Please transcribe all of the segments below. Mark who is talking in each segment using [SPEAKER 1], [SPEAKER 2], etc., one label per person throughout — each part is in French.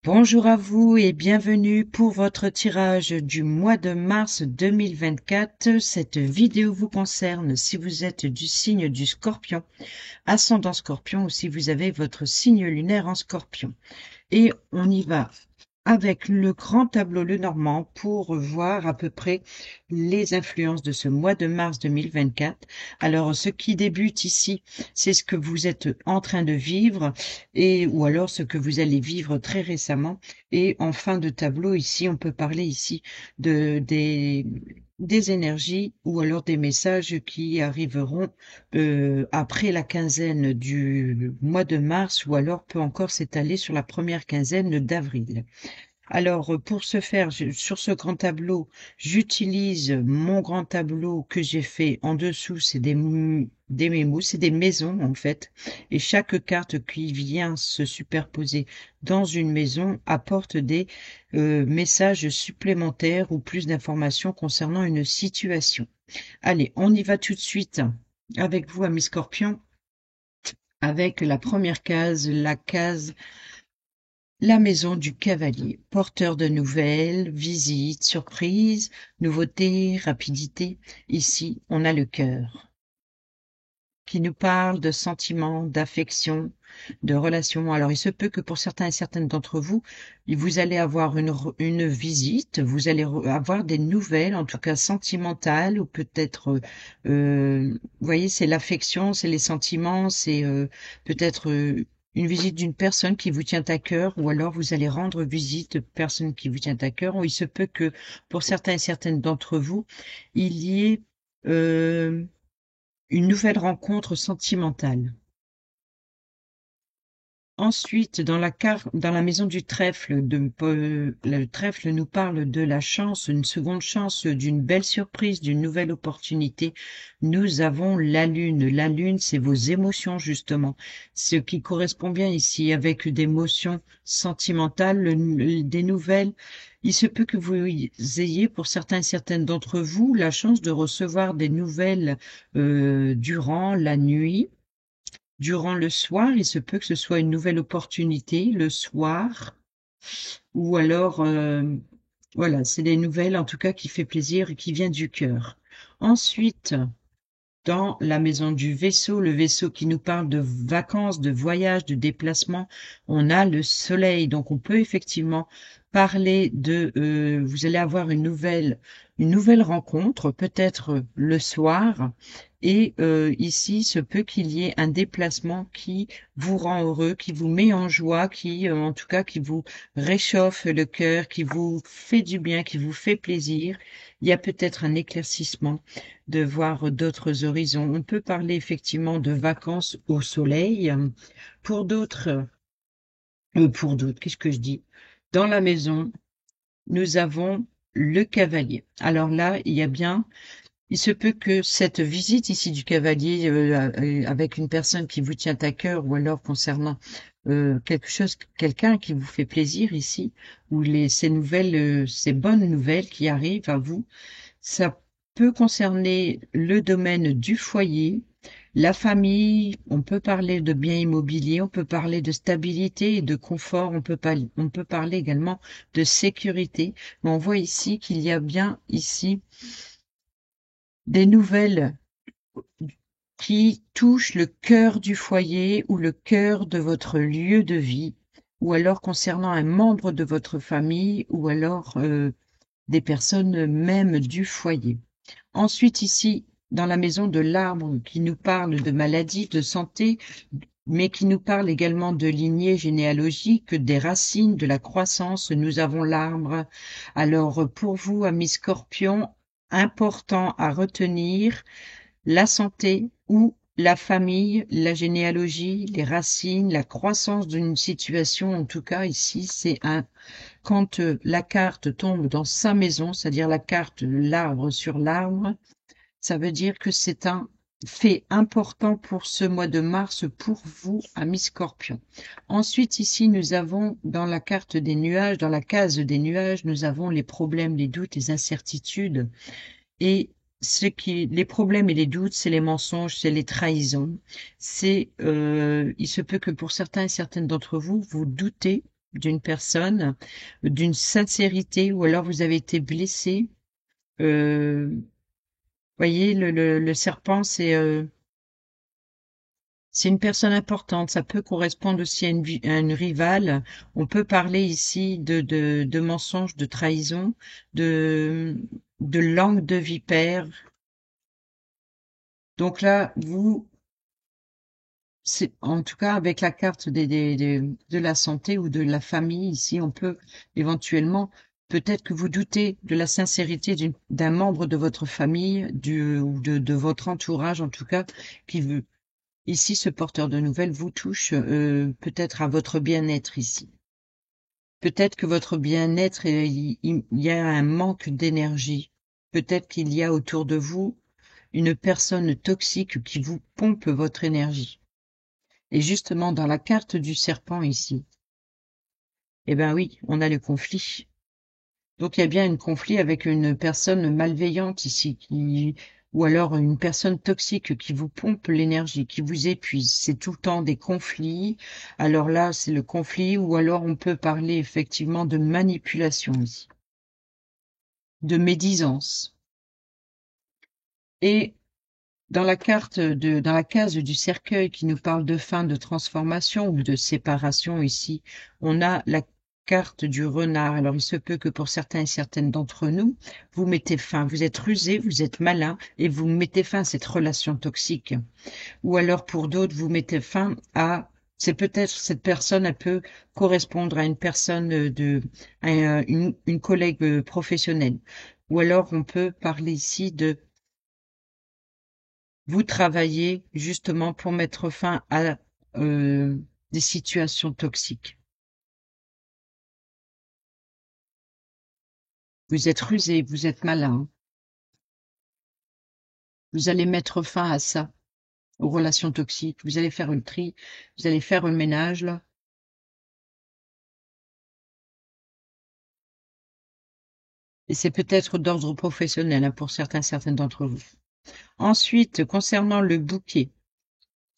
[SPEAKER 1] Bonjour à vous et bienvenue pour votre tirage du mois de mars 2024. Cette vidéo vous concerne si vous êtes du signe du Scorpion, ascendant Scorpion ou si vous avez votre signe lunaire en Scorpion. Et on y va avec le grand tableau Lenormand pour voir à peu près les influences de ce mois de mars 2024. Alors, ce qui débute ici, c'est ce que vous êtes en train de vivre ou alors ce que vous allez vivre très récemment. Et en fin de tableau ici, on peut parler ici des énergies ou alors des messages qui arriveront après la quinzaine du mois de mars ou alors peut encore s'étaler sur la première quinzaine d'avril. Alors, pour ce faire, sur ce grand tableau, j'utilise mon grand tableau que j'ai fait en dessous, c'est des mémos, c'est des maisons en fait, et chaque carte qui vient se superposer dans une maison apporte des messages supplémentaires ou plus d'informations concernant une situation. Allez, on y va tout de suite avec vous, amis Scorpion, avec la première case, la maison du cavalier, porteur de nouvelles, visites, surprises, nouveautés, rapidité. Ici, on a le cœur qui nous parle de sentiments, d'affection, de relations. Alors, il se peut que pour certains et certaines d'entre vous, vous allez avoir une visite, vous allez avoir des nouvelles, en tout cas sentimentales, ou peut-être, vous voyez, c'est l'affection, c'est les sentiments, c'est peut-être une visite d'une personne qui vous tient à cœur, ou alors vous allez rendre visite de personne qui vous tient à cœur, ou il se peut que pour certains et certaines d'entre vous, il y ait une nouvelle rencontre sentimentale. Ensuite, dans la maison du trèfle, le trèfle nous parle de la chance, une seconde chance, d'une belle surprise, d'une nouvelle opportunité. Nous avons la lune. La lune, c'est vos émotions, justement. Ce qui correspond bien ici avec des émotions sentimentales, des nouvelles. Il se peut que vous ayez, pour certains et certaines d'entre vous, la chance de recevoir des nouvelles durant la nuit. Durant le soir, il se peut que ce soit une nouvelle opportunité le soir, ou alors, voilà, c'est des nouvelles en tout cas qui fait plaisir et qui vient du cœur. Ensuite, dans la maison du vaisseau, le vaisseau qui nous parle de vacances, de voyages, de déplacements, on a le soleil. Donc on peut effectivement parler vous allez avoir une nouvelle rencontre, peut-être le soir. Et ici, se peut qu'il y ait un déplacement qui vous rend heureux, qui vous met en joie, en tout cas, qui vous réchauffe le cœur, qui vous fait du bien, qui vous fait plaisir. Il y a peut-être un éclaircissement de voir d'autres horizons. On peut parler effectivement de vacances au soleil. Pour d'autres, qu'est-ce que je dis? Dans la maison, nous avons le cavalier. Alors là, il se peut que cette visite ici du cavalier avec une personne qui vous tient à cœur ou alors concernant quelqu'un qui vous fait plaisir ici, ou ces bonnes nouvelles qui arrivent à vous, ça peut concerner le domaine du foyer, la famille, on peut parler de biens immobiliers, on peut parler de stabilité et de confort, on peut parler également de sécurité. Mais on voit ici qu'il y a bien ici des nouvelles qui touchent le cœur du foyer ou le cœur de votre lieu de vie, ou alors concernant un membre de votre famille, ou alors des personnes même du foyer. Ensuite, ici, dans la maison de l'arbre qui nous parle de maladie, de santé, mais qui nous parle également de lignée généalogique, des racines, de la croissance, nous avons l'arbre. Alors, pour vous, amis Scorpions, important à retenir, la santé ou la famille, la généalogie, les racines, la croissance d'une situation, en tout cas ici, quand la carte tombe dans sa maison, c'est-à-dire la carte de l'arbre sur l'arbre, ça veut dire que c'est un fait important pour ce mois de mars pour vous, amis Scorpions. Ensuite, ici, nous avons dans la carte des nuages, dans la case des nuages, nous avons les problèmes, les doutes, les incertitudes. Et les problèmes et les doutes, c'est les mensonges, c'est les trahisons. Il se peut que pour certains et certaines d'entre vous, vous doutez d'une personne, d'une sincérité, ou alors vous avez été blessé. Voyez, le serpent, c'est une personne importante. Ça peut correspondre aussi à une rivale. On peut parler ici de mensonges, de trahison, de, de langue de vipère. Donc là, c'est, en tout cas, avec la carte de la santé ou de la famille, ici, on peut éventuellement, peut-être que vous doutez de la sincérité d'un membre de votre famille, ou de votre entourage, en tout cas, qui veut. Ici, ce porteur de nouvelles vous touche, peut-être à votre bien-être ici. Peut-être que votre bien-être, il y a un manque d'énergie. Peut-être qu'il y a autour de vous une personne toxique qui vous pompe votre énergie. Et justement, dans la carte du serpent ici, eh ben oui, on a le conflit. Donc il y a bien un conflit avec une personne malveillante ici, ou alors une personne toxique qui vous pompe l'énergie, qui vous épuise. C'est tout le temps des conflits. Alors là, c'est le conflit, ou alors on peut parler effectivement de manipulation ici, de médisance. Et dans la case du cercueil qui nous parle de fin de transformation ou de séparation ici, on a la carte du renard. Alors, il se peut que pour certains et certaines d'entre nous, vous mettez fin, vous êtes rusé, vous êtes malin et vous mettez fin à cette relation toxique. Ou alors, pour d'autres, vous mettez fin c'est peut-être cette personne, elle peut correspondre à une personne à une collègue professionnelle. Ou alors, on peut parler ici de vous travaillez justement pour mettre fin à des situations toxiques. Vous êtes rusé, vous êtes malin. Vous allez mettre fin à ça, aux relations toxiques. Vous allez faire le tri, vous allez faire le ménage là. Et c'est peut-être d'ordre professionnel hein, pour certaines d'entre vous. Ensuite, concernant le bouquet,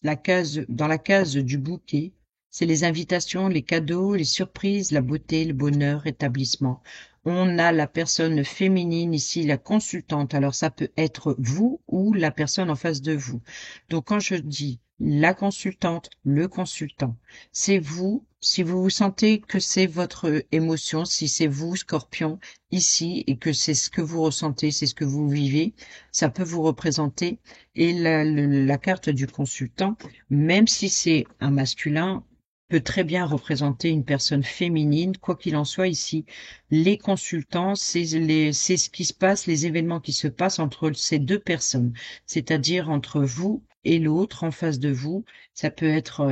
[SPEAKER 1] dans la case du bouquet, c'est les invitations, les cadeaux, les surprises, la beauté, le bonheur, établissement. On a la personne féminine ici, la consultante. Alors ça peut être vous ou la personne en face de vous. Donc quand je dis la consultante, le consultant, c'est vous. Si vous vous sentez que c'est votre émotion, si c'est vous, Scorpion, ici, et que c'est ce que vous ressentez, c'est ce que vous vivez, ça peut vous représenter. Et la carte du consultant, même si c'est un masculin, peut très bien représenter une personne féminine. Quoi qu'il en soit ici, les consultants, c'est ce qui se passe, les événements qui se passent entre ces deux personnes, c'est-à-dire entre vous et l'autre en face de vous. Ça peut être,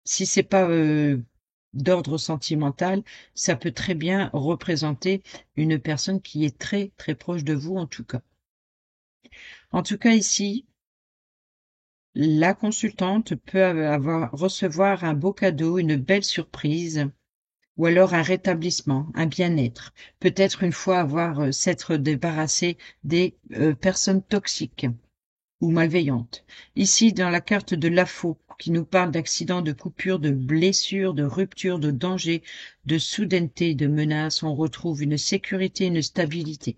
[SPEAKER 1] si c'est pas d'ordre sentimental, ça peut très bien représenter une personne qui est très très proche de vous en tout cas. En tout cas ici, la consultante peut recevoir un beau cadeau, une belle surprise, ou alors un rétablissement, un bien-être. Peut-être une fois s'être débarrassé des personnes toxiques ou malveillantes. Ici, dans la carte de l'AFO, qui nous parle d'accidents, de coupures, de blessures, de ruptures, de dangers, de soudaineté, de menaces, on retrouve une sécurité, une stabilité.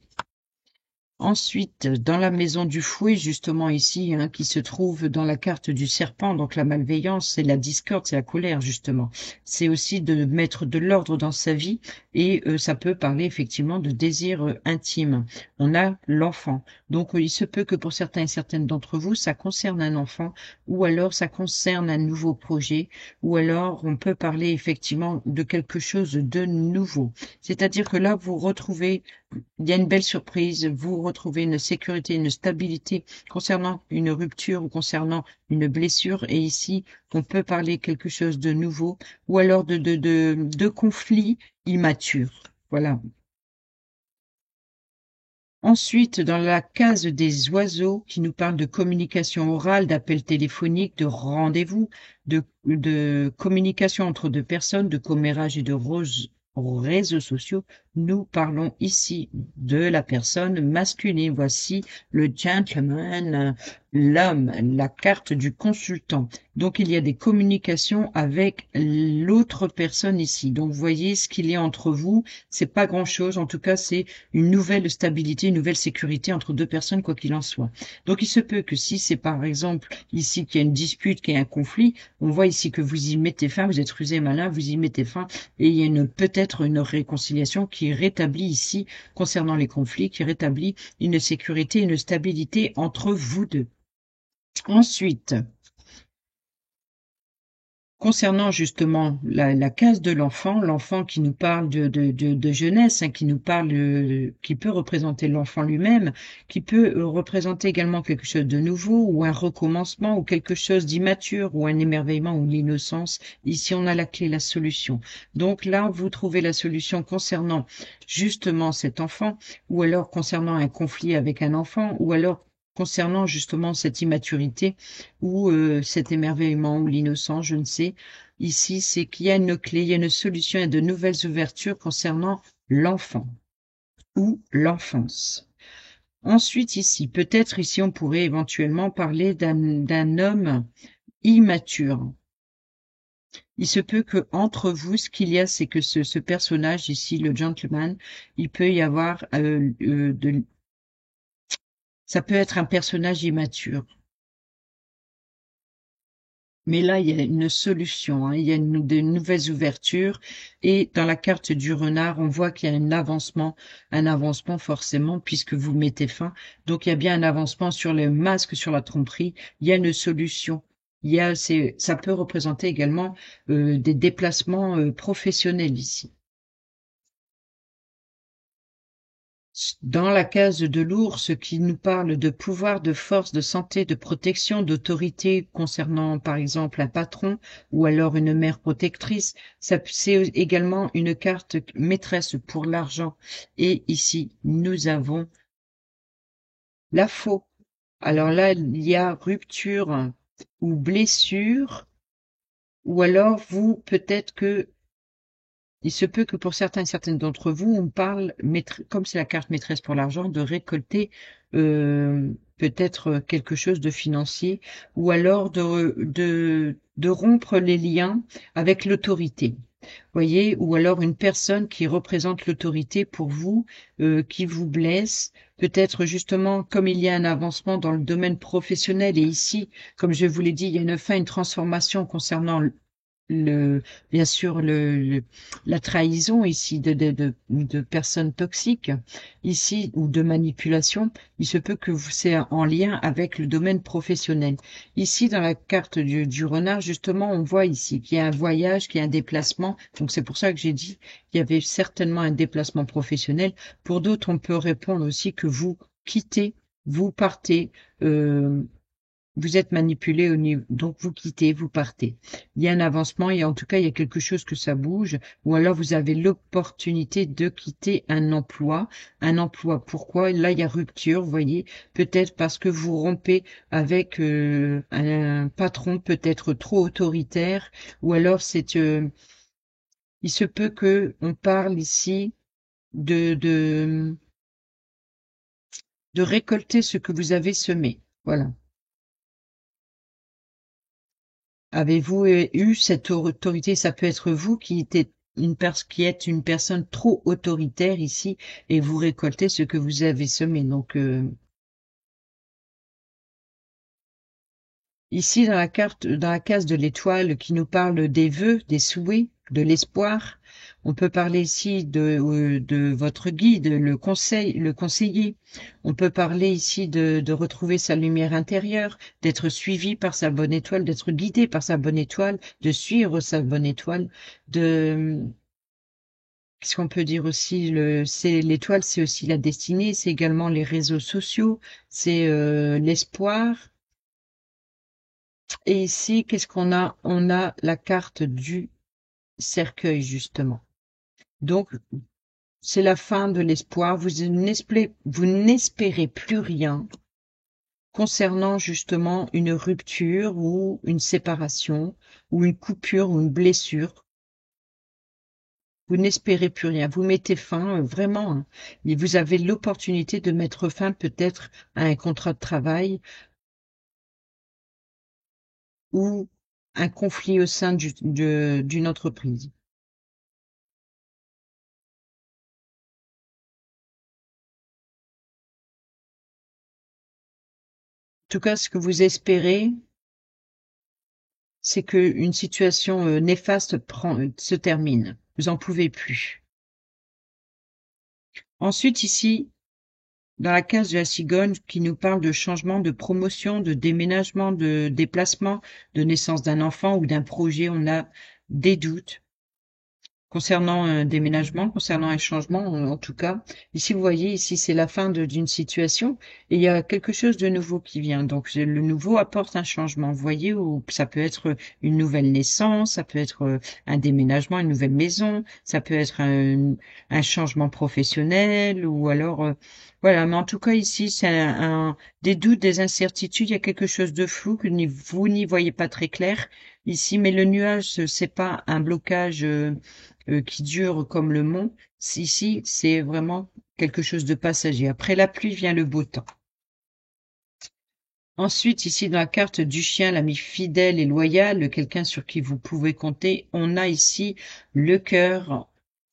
[SPEAKER 1] Ensuite, dans la maison du fouet, justement ici, hein, qui se trouve dans la carte du serpent, donc la malveillance, c'est la discorde, c'est la colère, justement. C'est aussi de mettre de l'ordre dans sa vie et ça peut parler effectivement de désir intime. On a l'enfant. Donc, il se peut que pour certains et certaines d'entre vous, ça concerne un enfant ou alors ça concerne un nouveau projet ou alors on peut parler effectivement de quelque chose de nouveau. C'est-à-dire que là, vous retrouvez il y a une belle surprise, vous retrouvez une sécurité, une stabilité concernant une rupture ou concernant une blessure. Et ici, on peut parler quelque chose de nouveau ou alors de conflits immatures. Voilà. Ensuite, dans la case des oiseaux qui nous parle de communication orale, d'appels téléphoniques, de rendez-vous, de communication entre deux personnes, de commérage et de réseaux sociaux, nous parlons ici de la personne masculine. Voici le gentleman, l'homme, la carte du consultant. Donc, il y a des communications avec l'autre personne ici. Donc, vous voyez ce qu'il y a entre vous. C'est pas grand-chose. En tout cas, c'est une nouvelle stabilité, une nouvelle sécurité entre deux personnes, quoi qu'il en soit. Donc, il se peut que si c'est par exemple ici qu'il y a une dispute, qu'il y a un conflit, on voit ici que vous y mettez fin, vous êtes rusé malin, vous y mettez fin, et il y a peut-être une réconciliation qui rétablit ici, concernant les conflits, qui rétablit une sécurité, une stabilité entre vous deux. Ensuite, concernant justement la case de l'enfant, l'enfant qui nous parle de jeunesse, hein, qui nous parle, qui peut représenter l'enfant lui-même, qui peut représenter également quelque chose de nouveau ou un recommencement ou quelque chose d'immature ou un émerveillement ou l'innocence. Ici, on a la clé, la solution. Donc là, vous trouvez la solution concernant justement cet enfant ou alors concernant un conflit avec un enfant ou alors concernant justement cette immaturité ou cet émerveillement ou l'innocence, je ne sais. Ici, c'est qu'il y a une clé, il y a une solution et de nouvelles ouvertures concernant l'enfant ou l'enfance. Ensuite, ici, peut-être ici, on pourrait éventuellement parler d'un homme immature. Il se peut que entre vous, ce qu'il y a, c'est que ce personnage ici, le gentleman, il peut y avoir ça peut être un personnage immature. Mais là, il y a une solution, hein. Il y a de nouvelles ouvertures. Et dans la carte du renard, on voit qu'il y a un avancement forcément, puisque vous mettez fin. Donc, il y a bien un avancement sur le masque, sur la tromperie. Il y a une solution. Ça peut représenter également des déplacements professionnels ici. Dans la case de l'ours qui nous parle de pouvoir, de force, de santé, de protection, d'autorité concernant par exemple un patron ou alors une mère protectrice, c'est également une carte maîtresse pour l'argent. Et ici, nous avons la faux. Alors là, il y a rupture ou blessure, ou alors vous, peut-être que il se peut que pour certains et certaines d'entre vous, on parle, comme c'est la carte maîtresse pour l'argent, de récolter peut-être quelque chose de financier ou alors de rompre les liens avec l'autorité. Voyez, ou alors une personne qui représente l'autorité pour vous, qui vous blesse, peut-être justement comme il y a un avancement dans le domaine professionnel et ici, comme je vous l'ai dit, il y a une fin, une transformation concernant bien sûr la trahison ici de personnes toxiques ici ou de manipulation, il se peut que c'est en lien avec le domaine professionnel. Ici dans la carte du renard justement on voit ici qu'il y a un voyage, qu'il y a un déplacement, donc c'est pour ça que j'ai dit qu'il y avait certainement un déplacement professionnel. Pour d'autres on peut répondre aussi que vous quittez, vous partez, vous êtes manipulé au niveau, donc vous quittez, vous partez. Il y a un avancement et en tout cas, il y a quelque chose que ça bouge, ou alors vous avez l'opportunité de quitter un emploi. Un emploi, pourquoi? Là, il y a rupture, vous voyez, peut-être parce que vous rompez avec un patron peut-être trop autoritaire, ou alors il se peut que on parle ici de, de, de récolter ce que vous avez semé. Voilà. Avez-vous eu cette autorité? Ça peut être vous qui êtes une personne trop autoritaire ici et vous récoltez ce que vous avez semé. Donc ici dans la carte, dans la case de l'étoile qui nous parle des vœux, des souhaits, de l'espoir, on peut parler ici de votre guide, le conseiller. On peut parler ici de retrouver sa lumière intérieure, d'être suivi par sa bonne étoile, d'être guidé par sa bonne étoile, de suivre sa bonne étoile, qu'est-ce qu'on peut dire aussi, c'est l'étoile, c'est aussi la destinée, c'est également les réseaux sociaux, c'est l'espoir. Et ici, qu'est-ce qu'on a? On a la carte du cercueil, justement. Donc, c'est la fin de l'espoir. Vous n'espérez plus rien concernant justement une rupture ou une séparation ou une coupure ou une blessure. Vous n'espérez plus rien. Vous mettez fin, vraiment, hein. Et vous avez l'opportunité de mettre fin peut-être à un contrat de travail ou un conflit au sein d'une entreprise. En tout cas, ce que vous espérez, c'est qu'une situation néfaste se termine. Vous en pouvez plus. Ensuite, ici, dans la case de la cigogne qui nous parle de changement, de promotion, de déménagement, de déplacement, de naissance d'un enfant ou d'un projet, on a des doutes concernant un déménagement, concernant un changement, en tout cas. Ici, vous voyez, ici, c'est la fin d'une situation et il y a quelque chose de nouveau qui vient. Donc, le nouveau apporte un changement. Vous voyez, où ça peut être une nouvelle naissance, ça peut être un déménagement, une nouvelle maison, ça peut être un changement professionnel ou alors, voilà. Mais en tout cas, ici, c'est des doutes, des incertitudes. Il y a quelque chose de flou que vous n'y voyez pas très clair ici. Mais le nuage, c'est pas un blocage qui dure comme le mont. Ici, c'est vraiment quelque chose de passager. Après la pluie vient le beau temps. Ensuite, ici dans la carte du chien, l'ami fidèle et loyal, quelqu'un sur qui vous pouvez compter, on a ici le cœur,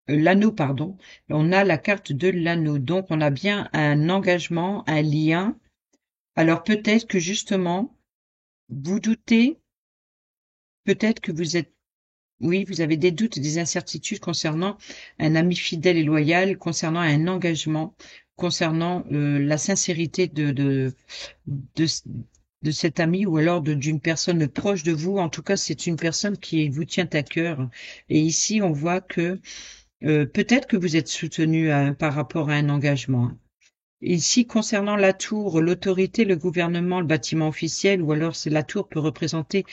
[SPEAKER 1] l'anneau, pardon. On a la carte de l'anneau. Donc, on a bien un engagement, un lien. Alors, peut-être que justement, vous doutez, peut-être que vous êtes. Oui, vous avez des doutes, des incertitudes concernant un ami fidèle et loyal, concernant un engagement, concernant la sincérité de, de cet ami ou alors d'une personne proche de vous. En tout cas, c'est une personne qui vous tient à cœur. Et ici, on voit que peut-être que vous êtes soutenu par rapport à un engagement. Ici, concernant la tour, l'autorité, le gouvernement, le bâtiment officiel, ou alors c'est la tour peut représenter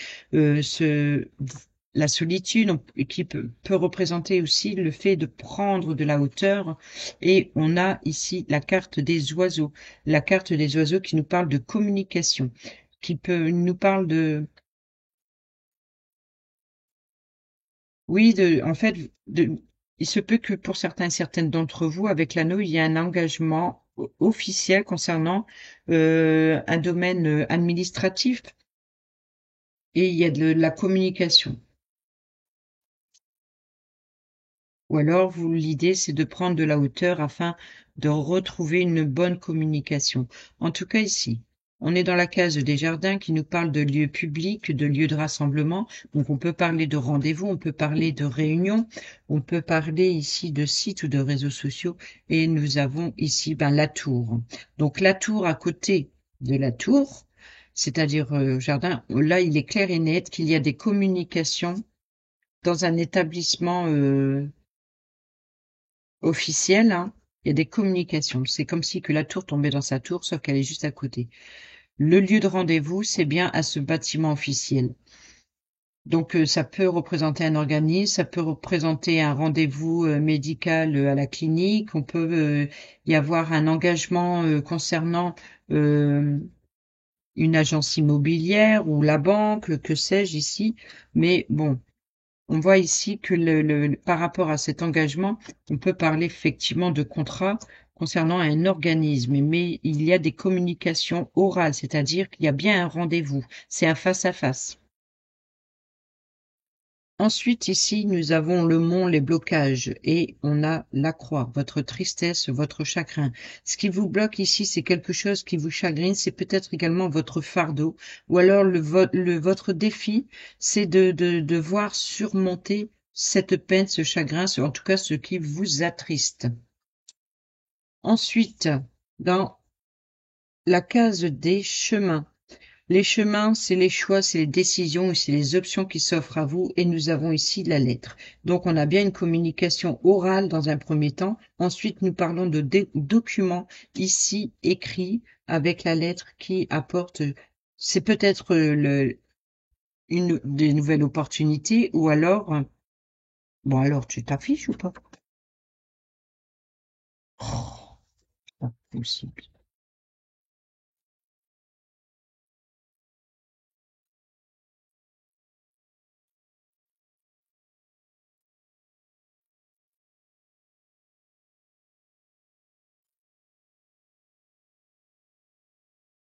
[SPEAKER 1] la solitude, qui peut représenter aussi le fait de prendre de la hauteur. Et on a ici la carte des oiseaux, la carte des oiseaux qui nous parle de communication, nous parle de, oui, en fait, il se peut que pour certaines d'entre vous, avec l'anneau, il y a un engagement officiel concernant un domaine administratif et il y a de la communication. Ou alors, l'idée, c'est de prendre de la hauteur afin de retrouver une bonne communication. En tout cas, ici, on est dans la case des jardins qui nous parle de lieux publics, de lieux de rassemblement. Donc, on peut parler de rendez-vous, on peut parler de réunions, on peut parler ici de sites ou de réseaux sociaux. Et nous avons ici, la tour. Donc, la tour à côté de la tour, c'est-à-dire jardin, là, il est clair et net qu'il y a des communications dans un établissement officielle, hein, il y a des communications. C'est comme si que la tour tombait dans sa tour, sauf qu'elle est juste à côté. Le lieu de rendez-vous, c'est bien à ce bâtiment officiel. Donc ça peut représenter un organisme, ça peut représenter un rendez-vous médical à la clinique, on peut y avoir un engagement concernant euh, une agence immobilière ou la banque, que sais-je ici. Mais bon, on voit ici que par rapport à cet engagement, on peut parler effectivement de contrat concernant un organisme, mais il y a des communications orales, c'est-à-dire qu'il y a bien un rendez-vous, c'est un face-à-face. Ensuite, ici, nous avons le mont, les blocages, et on a la croix, votre tristesse, votre chagrin. Ce qui vous bloque ici, c'est quelque chose qui vous chagrine, c'est peut-être également votre fardeau, ou alors votre défi, c'est de devoir surmonter cette peine, ce chagrin, en tout cas ce qui vous attriste. Ensuite, dans la case des chemins, les chemins, c'est les choix, c'est les décisions, c'est les options qui s'offrent à vous et nous avons ici la lettre. Donc on a bien une communication orale dans un premier temps. Ensuite, nous parlons de documents ici écrits avec la lettre qui apporte, c'est peut-être une des nouvelles opportunités ou alors, bon alors tu t'affiches ou pas? Oh, pas possible.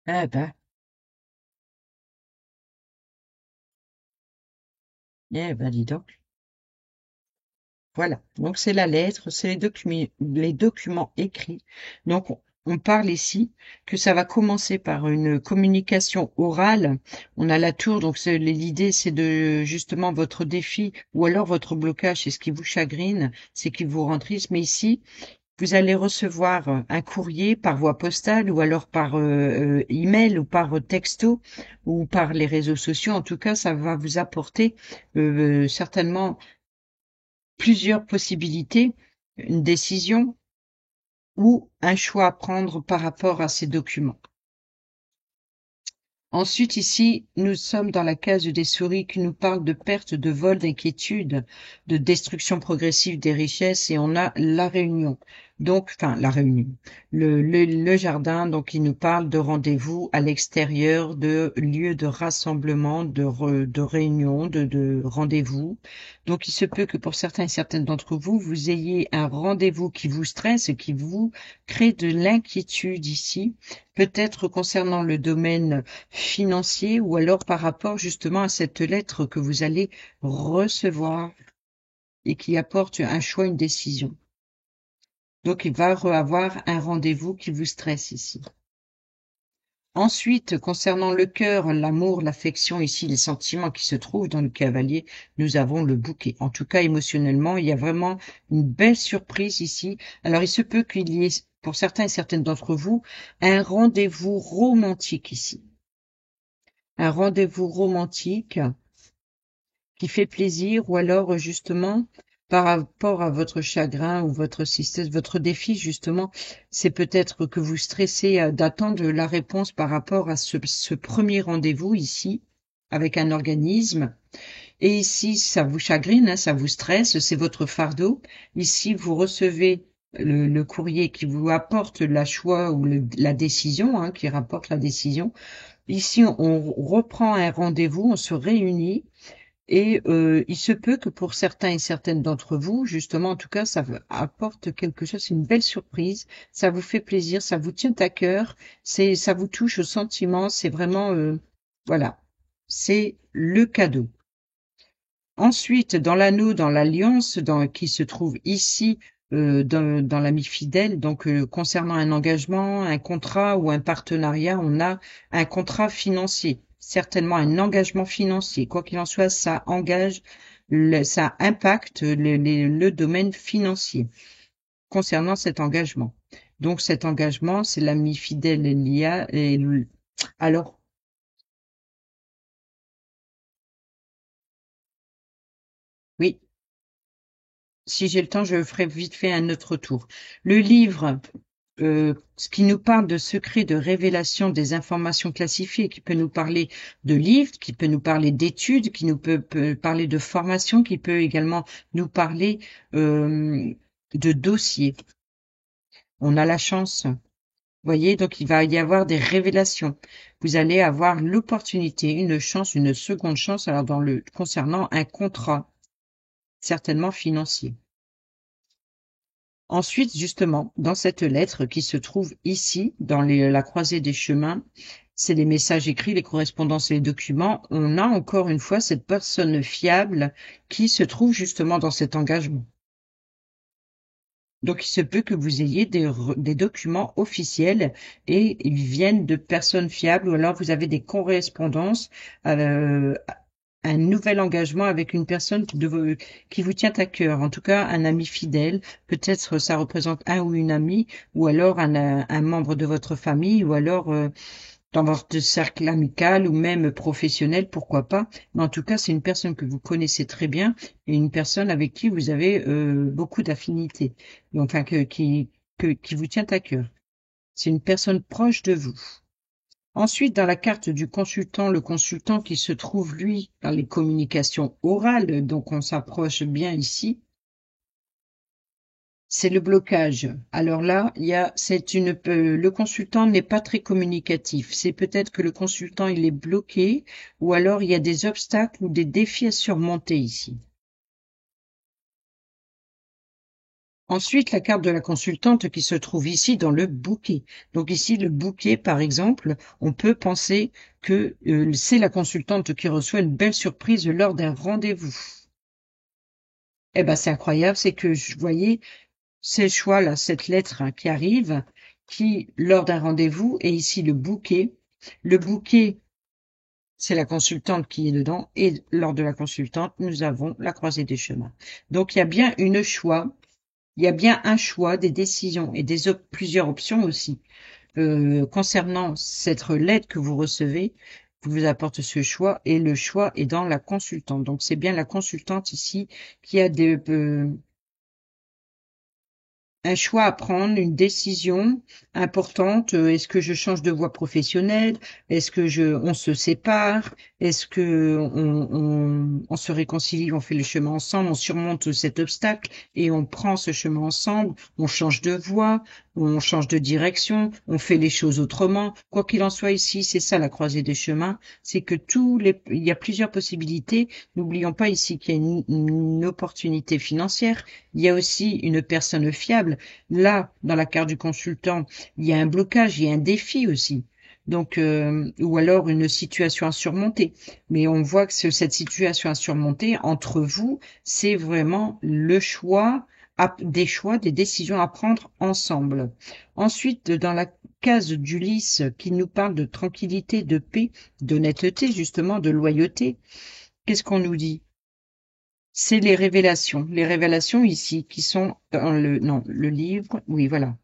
[SPEAKER 1] Eh ben, dis donc. Voilà. Donc c'est la lettre, c'est les documents écrits. Donc on parle ici que ça va commencer par une communication orale. On a la tour, donc l'idée c'est de justement votre défi ou alors votre blocage, c'est ce qui vous chagrine, c'est qui vous rend triste. Mais ici, vous allez recevoir un courrier par voie postale ou alors par email ou par texto ou par les réseaux sociaux. En tout cas, ça va vous apporter certainement plusieurs possibilités, une décision ou un choix à prendre par rapport à ces documents. Ensuite, ici, nous sommes dans la case des souris qui nous parle de perte, de vol, d'inquiétude, de destruction progressive des richesses et on a la réunion. Donc, enfin, la réunion. Le jardin, donc, il nous parle de rendez-vous à l'extérieur, de lieux de rassemblement, de réunion, de rendez-vous. Donc, il se peut que pour certains et certaines d'entre vous, vous ayez un rendez-vous qui vous stresse, qui vous crée de l'inquiétude ici, peut-être concernant le domaine financier ou alors par rapport justement à cette lettre que vous allez recevoir et qui apporte un choix, une décision. Donc il va avoir un rendez-vous qui vous stresse ici. Ensuite, concernant le cœur, l'amour, l'affection, ici les sentiments qui se trouvent dans le cavalier, nous avons le bouquet. En tout cas, émotionnellement, il y a vraiment une belle surprise ici. Alors il se peut qu'il y ait, pour certains et certaines d'entre vous, un rendez-vous romantique ici. Un rendez-vous romantique qui fait plaisir ou alors justement par rapport à votre chagrin ou votre tristesse, votre défi justement, c'est peut-être que vous stressez d'attendre la réponse par rapport à ce premier rendez-vous ici avec un organisme. Et ici, ça vous chagrine, hein, ça vous stresse, c'est votre fardeau. Ici, vous recevez le courrier qui vous apporte la choix ou la décision, hein, qui rapporte la décision. Ici, on reprend un rendez-vous, on se réunit et il se peut que pour certains et certaines d'entre vous, justement, en tout cas, apporte quelque chose, c'est une belle surprise, ça vous fait plaisir, ça vous tient à cœur, ça vous touche au sentiment, c'est vraiment, voilà, c'est le cadeau. Ensuite, dans l'anneau, dans l'alliance, qui se trouve ici, dans l'ami fidèle, donc concernant un engagement, un contrat ou un partenariat, on a un contrat financier, certainement un engagement financier. Quoi qu'il en soit, ça engage, ça impacte le domaine financier concernant cet engagement. Donc cet engagement, c'est l'ami fidèle Elia. Alors, oui, si j'ai le temps, je ferai vite fait un autre tour. Le livre, ce qui nous parle de secrets de révélation des informations classifiées, qui peut nous parler de livres, qui peut nous parler d'études, qui nous peut parler de formation, qui peut également nous parler de dossiers. On a la chance. Vous voyez, donc il va y avoir des révélations. Vous allez avoir l'opportunité, une chance, une seconde chance, alors concernant un contrat, certainement financier. Ensuite, justement, dans cette lettre qui se trouve ici, dans la croisée des chemins, c'est les messages écrits, les correspondances et les documents. On a encore une fois cette personne fiable qui se trouve justement dans cet engagement. Donc, il se peut que vous ayez des documents officiels et ils viennent de personnes fiables ou alors vous avez des correspondances un nouvel engagement avec une personne qui vous tient à cœur, en tout cas un ami fidèle, peut-être ça représente un ou une amie, ou alors un membre de votre famille, ou alors dans votre cercle amical ou même professionnel, pourquoi pas. Mais en tout cas, c'est une personne que vous connaissez très bien et une personne avec qui vous avez beaucoup d'affinités, enfin qui vous tient à cœur. C'est une personne proche de vous. Ensuite, dans la carte du consultant, le consultant qui se trouve, lui, dans les communications orales, donc on s'approche bien ici, c'est le blocage. Alors là, le consultant n'est pas très communicatif. C'est peut-être que le consultant, il est bloqué, ou alors il y a des obstacles ou des défis à surmonter ici. Ensuite, la carte de la consultante qui se trouve ici dans le bouquet. Donc ici, le bouquet, par exemple, on peut penser que c'est la consultante qui reçoit une belle surprise lors d'un rendez-vous. Eh ben, c'est incroyable, c'est que je voyais ces choix-là, cette lettre hein, qui arrive, qui, lors d'un rendez-vous, et ici le bouquet. Le bouquet, c'est la consultante qui est dedans, et lors de la consultante, nous avons la croisée des chemins. Donc, il y a bien un choix, des décisions et plusieurs options aussi. Concernant cette lettre que vous recevez, vous apporte ce choix, et le choix est dans la consultante. Donc, c'est bien la consultante ici qui a un choix à prendre, une décision importante. Est-ce que je change de voie professionnelle? Est-ce que on se sépare? Est-ce que on se réconcilie, on fait le chemin ensemble, on surmonte cet obstacle et on prend ce chemin ensemble, on change de voie, on change de direction, on fait les choses autrement. Quoi qu'il en soit ici, c'est ça la croisée des chemins, c'est que il y a plusieurs possibilités. N'oublions pas ici qu'il y a une opportunité financière, il y a aussi une personne fiable. Là, dans la carte du consultant, il y a un blocage, il y a un défi aussi. Donc, ou alors une situation à surmonter. Mais on voit que cette situation à surmonter entre vous, c'est vraiment le choix, des choix, des décisions à prendre ensemble. Ensuite, dans la case d'Ulysse qui nous parle de tranquillité, de paix, d'honnêteté, justement, de loyauté, qu'est-ce qu'on nous dit? C'est les révélations. Les révélations ici qui sont dans non, le livre. Oui, voilà.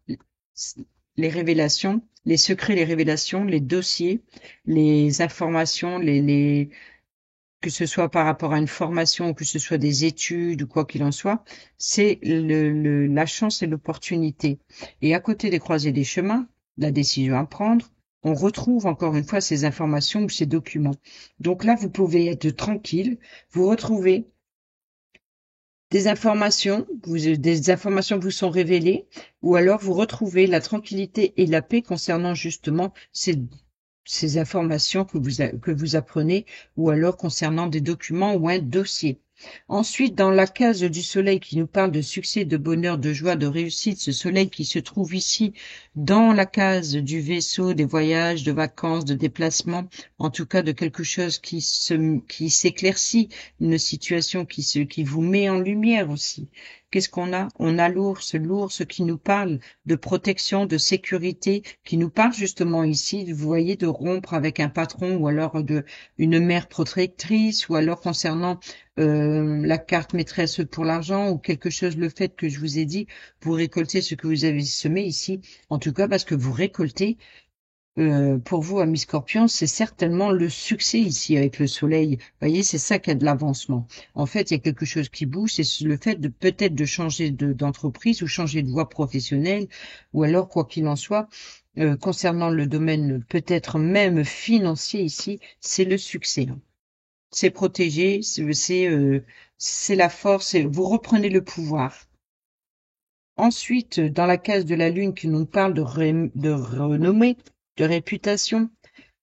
[SPEAKER 1] Les révélations, les secrets, les révélations, les dossiers, les informations, que ce soit par rapport à une formation, que ce soit des études ou quoi qu'il en soit, c'est la chance et l'opportunité. Et à côté des croisées des chemins, la décision à prendre, on retrouve encore une fois ces informations ou ces documents. Donc là, vous pouvez être tranquille, vous retrouvez des informations vous sont révélées, ou alors vous retrouvez la tranquillité et la paix concernant justement ces informations que vous apprenez, ou alors concernant des documents ou un dossier. Ensuite, dans la case du soleil qui nous parle de succès, de bonheur, de joie, de réussite, ce soleil qui se trouve ici dans la case du vaisseau, des voyages, de vacances, de déplacements, en tout cas de quelque chose qui s'éclaircit, une situation qui vous met en lumière aussi. Qu'est-ce qu'on a? On a l'ours qui nous parle de protection, de sécurité, qui nous parle justement ici, vous voyez, de rompre avec un patron ou alors une mère protectrice ou alors concernant la carte maîtresse pour l'argent ou quelque chose, le fait que je vous ai dit, vous récoltez ce que vous avez semé ici, en tout cas parce que vous récoltez, pour vous, amis Scorpion, c'est certainement le succès ici avec le soleil. Vous voyez, c'est ça qui a de l'avancement. En fait, il y a quelque chose qui bouge, c'est le fait de peut-être de changer d'entreprise ou changer de voie professionnelle, ou alors, quoi qu'il en soit, concernant le domaine peut-être même financier ici, c'est le succès. C'est protégé, c'est la force, vous reprenez le pouvoir. Ensuite, dans la case de la Lune qui nous parle de renommée, de réputation,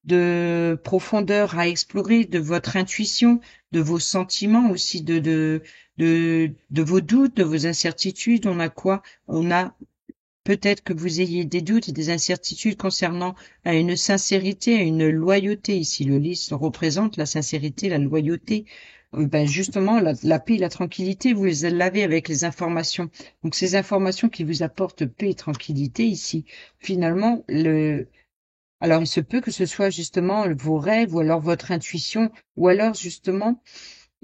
[SPEAKER 1] de profondeur à explorer, de votre intuition, de vos sentiments aussi, de vos doutes, de vos incertitudes, on a quoi? On a peut-être que vous ayez des doutes et des incertitudes concernant à une sincérité, à une loyauté. Ici, le lys représente la sincérité, la loyauté. Ben justement, la paix et la tranquillité, vous l'avez avec les informations. Donc, ces informations qui vous apportent paix et tranquillité ici, finalement, alors il se peut que ce soit justement vos rêves ou alors votre intuition ou alors justement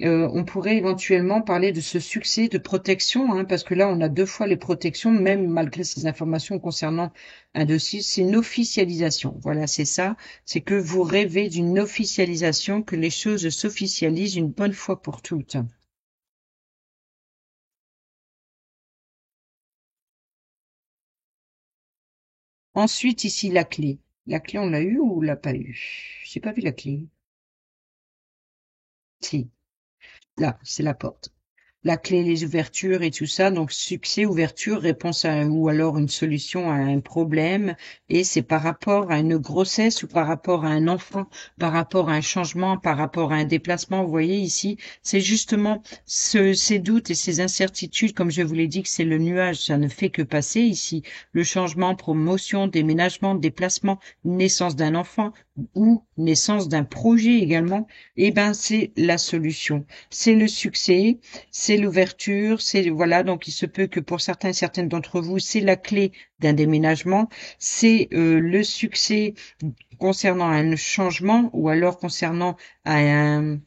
[SPEAKER 1] on pourrait éventuellement parler de ce succès de protection, hein, parce que là, on a deux fois les protections, même malgré ces informations concernant un dossier. C'est une officialisation. Voilà, c'est ça. C'est que vous rêvez d'une officialisation, que les choses s'officialisent une bonne fois pour toutes. Ensuite, ici, la clé. La clé, on l'a eu ou on l'a pas eu? J'ai pas vu la clé. Si, là, c'est la porte. la clé, les ouvertures et tout ça. Donc succès, ouverture, réponse à ou alors une solution à un problème. Et c'est par rapport à une grossesse ou par rapport à un enfant, par rapport à un changement, par rapport à un déplacement. Vous voyez ici, c'est justement ces doutes et ces incertitudes, comme je vous l'ai dit, que c'est le nuage, ça ne fait que passer ici. Le changement, promotion, déménagement, déplacement, naissance d'un enfant ou naissance d'un projet également. Eh ben, c'est la solution. C'est le succès, c'est l'ouverture, c'est voilà, donc il se peut que pour certains, certaines d'entre vous, c'est la clé d'un déménagement, c'est le succès concernant un changement ou alors concernant un,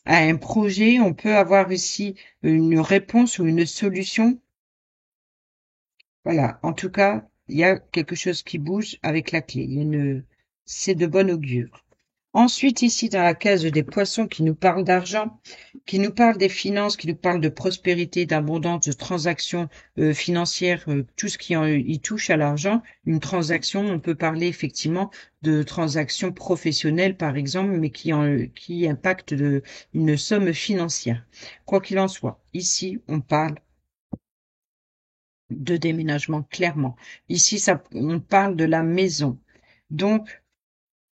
[SPEAKER 1] un projet. On peut avoir ici une réponse ou une solution. Voilà, en tout cas, il y a quelque chose qui bouge avec la clé. C'est de bon augure. Ensuite, ici, dans la case des poissons qui nous parle d'argent, qui nous parle des finances, qui nous parle de prospérité, d'abondance, de transactions financières, tout ce qui y touche à l'argent. Une transaction, on peut parler effectivement de transactions professionnelles, par exemple, mais qui impactent une somme financière. Quoi qu'il en soit, ici, on parle de déménagement, clairement. Ici, on parle de la maison. Donc,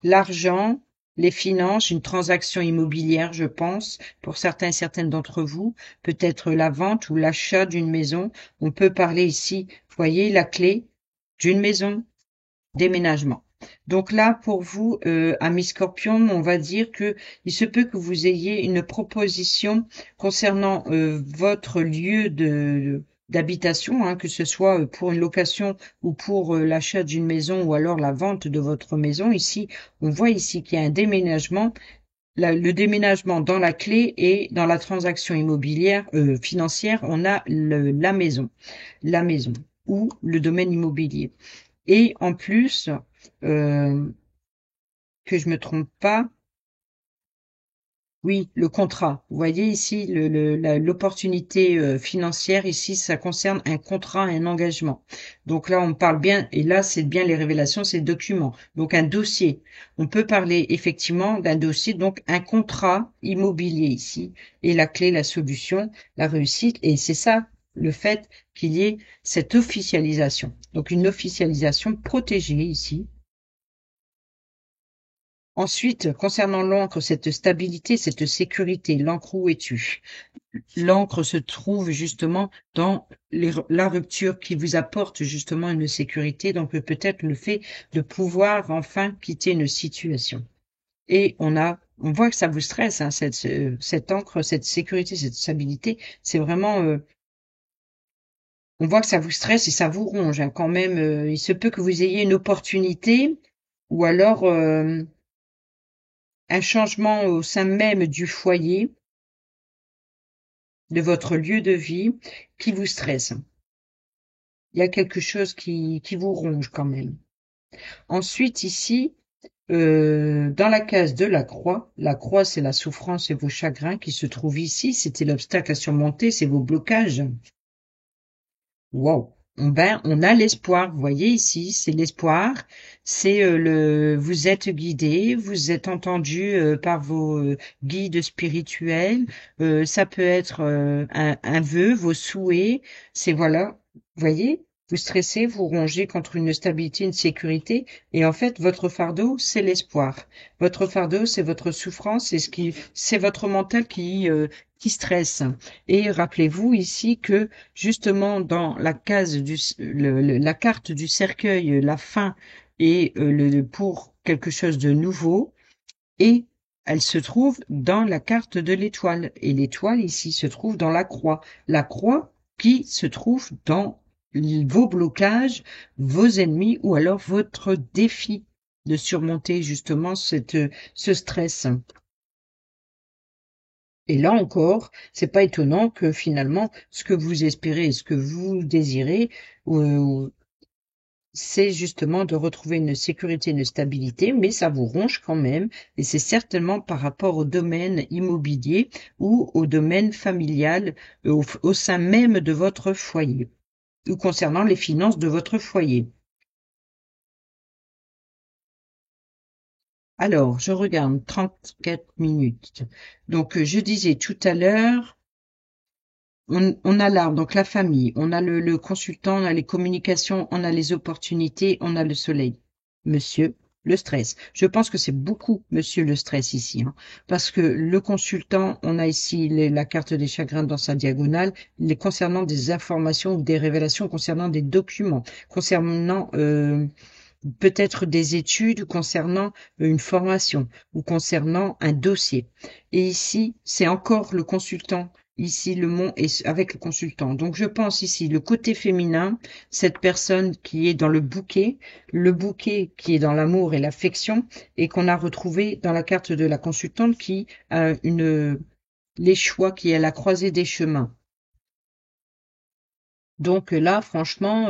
[SPEAKER 1] l'argent, les finances, une transaction immobilière, je pense, pour certains et certaines d'entre vous, peut-être la vente ou l'achat d'une maison. On peut parler ici, voyez, la clé d'une maison, déménagement. Donc là, pour vous, amis Scorpion, on va dire que il se peut que vous ayez une proposition concernant votre lieu de d'habitation, hein, que ce soit pour une location ou pour l'achat d'une maison ou alors la vente de votre maison. Ici, on voit ici qu'il y a un déménagement. Le déménagement dans la clé et dans la transaction immobilière financière, on a la maison ou le domaine immobilier. Et en plus, euh, que je me trompe pas, oui, le contrat. Vous voyez ici l'opportunité financière. Ici, ça concerne un contrat, un engagement. Donc là, on parle bien, et là, c'est bien les révélations, c'est le document. Donc un dossier. On peut parler effectivement d'un dossier, donc un contrat immobilier ici. Et la clé, la solution, la réussite. Et c'est ça, le fait qu'il y ait cette officialisation. Donc une officialisation protégée ici. Ensuite, concernant l'encre, cette stabilité, cette sécurité, l'encre, où es-tu? L'encre se trouve justement dans la rupture qui vous apporte justement une sécurité, donc peut-être le fait de pouvoir enfin quitter une situation. Et on voit que ça vous stresse, hein, cette encre, cette sécurité, cette stabilité, c'est vraiment, on voit que ça vous stresse et ça vous ronge, hein, quand même. Il se peut que vous ayez une opportunité ou alors un changement au sein même du foyer, de votre lieu de vie, qui vous stresse. Il y a quelque chose qui vous ronge quand même. Ensuite, ici, dans la case de la croix, c'est la souffrance et vos chagrins qui se trouvent ici. C'était l'obstacle à surmonter, c'est vos blocages. Wow. Ben, on a l'espoir. Vous voyez ici, c'est l'espoir. C'est vous êtes guidé, vous êtes entendu par vos guides spirituels. Ça peut être un vœu, vos souhaits. C'est voilà. Vous voyez, vous stressez, vous rongez contre une stabilité, une sécurité. Et en fait, votre fardeau, c'est l'espoir. Votre fardeau, c'est votre souffrance, c'est votre mental qui stresse. Et rappelez-vous ici que justement dans la case la carte du cercueil, la fin est pour quelque chose de nouveau et elle se trouve dans la carte de l'étoile. Et l'étoile ici se trouve dans la croix qui se trouve dans vos blocages, vos ennemis ou alors votre défi de surmonter justement ce stress. Et là encore, c'est pas étonnant que finalement, ce que vous espérez, ce que vous désirez, euh, c'est justement de retrouver une sécurité, une stabilité, mais ça vous ronge quand même, et c'est certainement par rapport au domaine immobilier ou au domaine familial, au sein même de votre foyer, ou concernant les finances de votre foyer. Alors, je regarde 34 minutes. Donc, je disais tout à l'heure, On a l'arbre, donc la famille, on a le consultant, on a les communications, on a les opportunités, on a le soleil. Monsieur, le stress. Je pense que c'est beaucoup monsieur le stress ici, hein, parce que le consultant, on a ici la carte des chagrins dans sa diagonale, les concernant des informations ou des révélations concernant des documents, concernant peut-être des études, concernant une formation ou concernant un dossier. Et ici, c'est encore le consultant. Ici, le mot est avec le consultant. Donc, je pense ici le côté féminin, cette personne qui est dans le bouquet qui est dans l'amour et l'affection, et qu'on a retrouvé dans la carte de la consultante qui a les choix, qui est à la croisée des chemins. Donc là, franchement,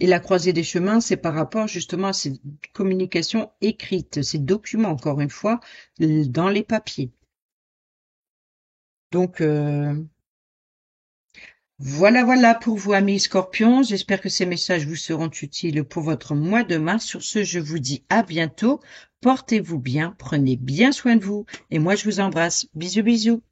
[SPEAKER 1] et la croisée des chemins, c'est par rapport justement à ces communications écrites, ces documents, encore une fois, dans les papiers. Donc voilà, voilà pour vous, amis Scorpions. J'espère que ces messages vous seront utiles pour votre mois de mars. Sur ce, je vous dis à bientôt. Portez-vous bien, prenez bien soin de vous, et moi je vous embrasse. Bisous, bisous.